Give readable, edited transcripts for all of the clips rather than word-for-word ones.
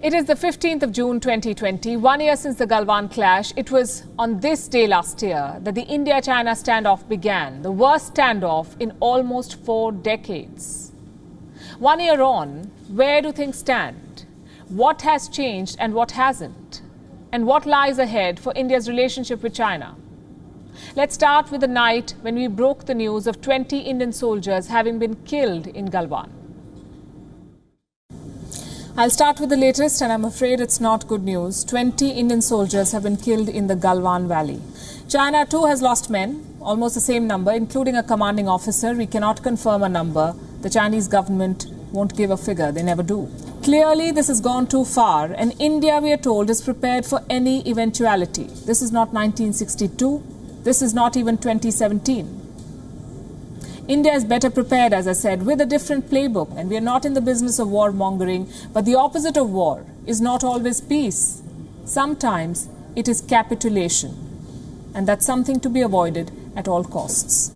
It is the 15th of June 2020, 1 year since the Galwan clash. It was on this day last year that the India-China standoff began, the worst standoff in almost 4 decades. 1 year on, where do things stand? What has changed and what hasn't? And what lies ahead for India's relationship with China? Let's start with the night when we broke the news of 20 Indian soldiers having been killed in Galwan. I'll start with the latest, and I'm afraid it's not good news. 20 Indian soldiers have been killed in the Galwan Valley. China too has lost men, almost the same number, including a commanding officer. We cannot confirm a number. The Chinese government won't give a figure. They never do. Clearly, this has gone too far, and India, we are told, is prepared for any eventuality. This is not 1962. This is not even 2017. India is better prepared, as I said, with a different playbook, and we are not in the business of warmongering, but the opposite of war is not always peace. Sometimes it is capitulation, and that's something to be avoided at all costs.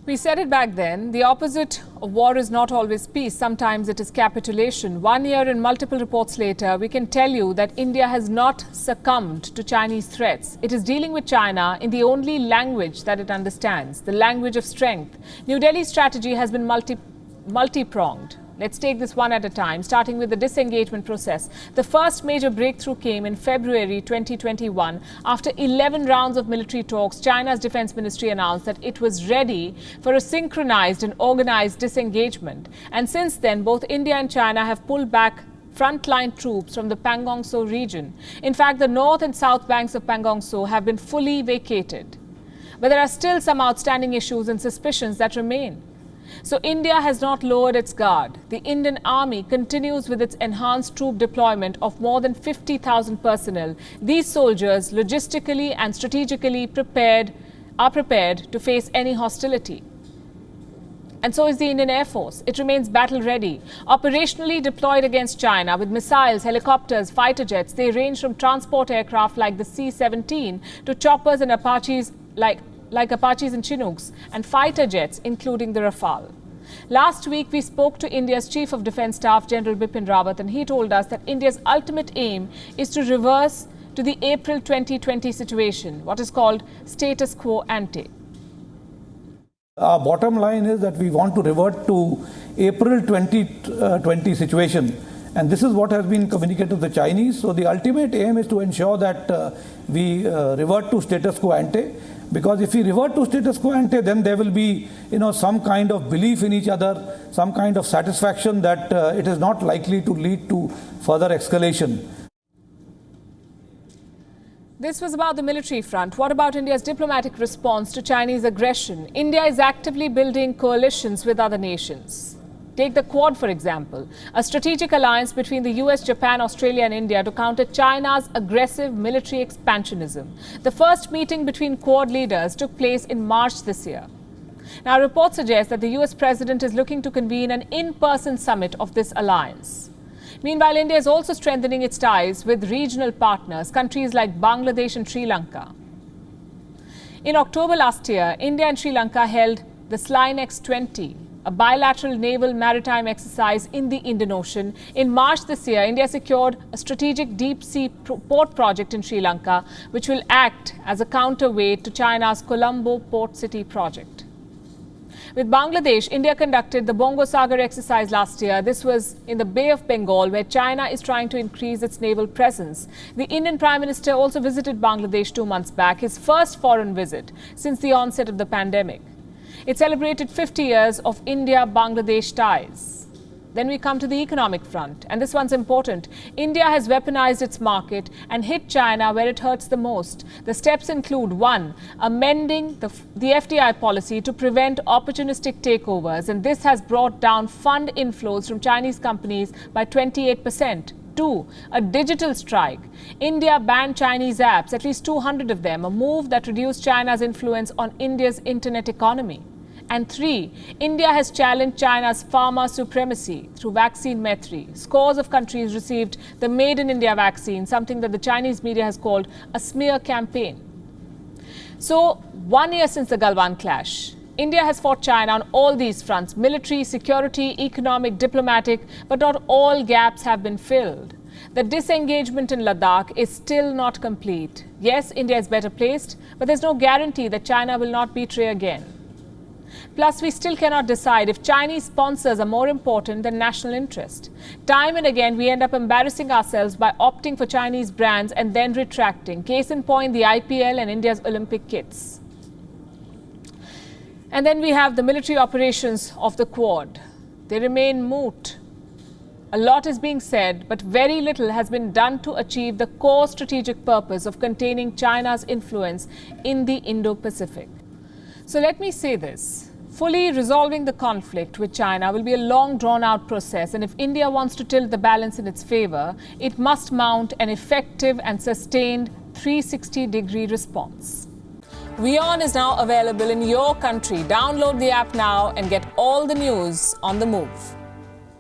We said it back then, the opposite of war is not always peace, sometimes it is capitulation. 1 year and multiple reports later, we can tell you that India has not succumbed to Chinese threats. It is dealing with China in the only language that it understands, the language of strength. New Delhi's strategy has been multi-pronged. Let's take this one at a time, starting with the disengagement process. The first major breakthrough came in February 2021. After 11 rounds of military talks, China's defense ministry announced that it was ready for a synchronized and organized disengagement. And since then, both India and China have pulled back frontline troops from the Pangong Tso region. In fact, the north and south banks of Pangong Tso have been fully vacated. But there are still some outstanding issues and suspicions that remain. So India has not lowered its guard. The Indian Army continues with its enhanced troop deployment of more than 50,000 personnel. These soldiers, logistically and strategically are prepared to face any hostility. And so is the Indian Air Force. It remains battle-ready, operationally deployed against China with missiles, helicopters, fighter jets. They range from transport aircraft like the C-17 to choppers and Apaches like Apaches and Chinooks, and fighter jets, including the Rafale. Last week, we spoke to India's Chief of Defence Staff, General Bipin Rawat, and he told us that India's ultimate aim is to reverse to the April 2020 situation, what is called status quo ante. Our bottom line is that we want to revert to April 2020 situation. And this is what has been communicated to the Chinese. So the ultimate aim is to ensure that we revert to status quo ante. Because if we revert to status quo ante, then there will be, some kind of belief in each other, some kind of satisfaction that it is not likely to lead to further escalation. This was about the military front. What about India's diplomatic response to Chinese aggression? India is actively building coalitions with other nations. Take the Quad, for example, a strategic alliance between the US, Japan, Australia and India to counter China's aggressive military expansionism. The first meeting between Quad leaders took place in March this year. Now, reports suggest that the US president is looking to convene an in-person summit of this alliance. Meanwhile, India is also strengthening its ties with regional partners, countries like Bangladesh and Sri Lanka. In October last year, India and Sri Lanka held the Slynex 20, a bilateral naval maritime exercise in the Indian Ocean. In March this year, India secured a strategic deep-sea port project in Sri Lanka, which will act as a counterweight to China's Colombo port city project. With Bangladesh, India conducted the Bongo Sagar exercise last year. This was in the Bay of Bengal, where China is trying to increase its naval presence. The Indian Prime Minister also visited Bangladesh 2 months back, his first foreign visit since the onset of the pandemic. It celebrated 50 years of India-Bangladesh ties. Then we come to the economic front, and this one's important. India has weaponized its market and hit China where it hurts the most. The steps include 1. Amending the FDI policy to prevent opportunistic takeovers, and this has brought down fund inflows from Chinese companies by 28%. 2. A digital strike. India banned Chinese apps, at least 200 of them, a move that reduced China's influence on India's internet economy. And 3, India has challenged China's pharma supremacy through vaccine Maitri. Scores of countries received the Made in India vaccine, something that the Chinese media has called a smear campaign. So, 1 year since the Galwan clash, India has fought China on all these fronts: military, security, economic, diplomatic, but not all gaps have been filled. The disengagement in Ladakh is still not complete. Yes, India is better placed, but there's no guarantee that China will not betray again. Plus, we still cannot decide if Chinese sponsors are more important than national interest. Time and again, we end up embarrassing ourselves by opting for Chinese brands and then retracting. Case in point, the IPL and India's Olympic kits. And then we have the military operations of the Quad. They remain moot. A lot is being said, but very little has been done to achieve the core strategic purpose of containing China's influence in the Indo-Pacific. So let me say this. Fully resolving the conflict with China will be a long drawn-out process, and if India wants to tilt the balance in its favor, it must mount an effective and sustained 360-degree response. WION is now available in your country. Download the app now and get all the news on the move.